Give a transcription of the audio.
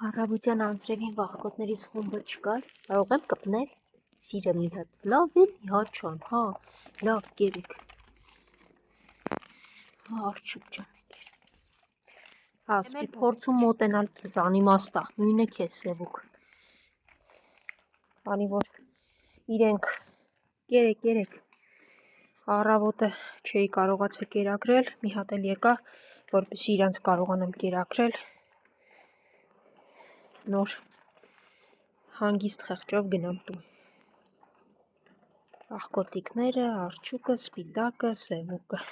Առավոտյան անձրևին վախկոտներից խումբը չկար, կարող եմ կպնել սիրը մի հատ, լավ էլի հաչան, հա, լավ կերեք, հա արջուկ ջան հա, սպի փորձում մոտենալ կեզ անիմաստա, նույնը կեզ սևուկ, անի որ իրենք կերեք, առավոտը չէի կարողացել կերակրել, մի հատ էլ եկա, որպեսզի իրանց կարողանամ կերակրել, նոր հանգիստ խեղճով գնամ տուն, աղկոտիկները, արջուկը, սպիտակը, սևուկը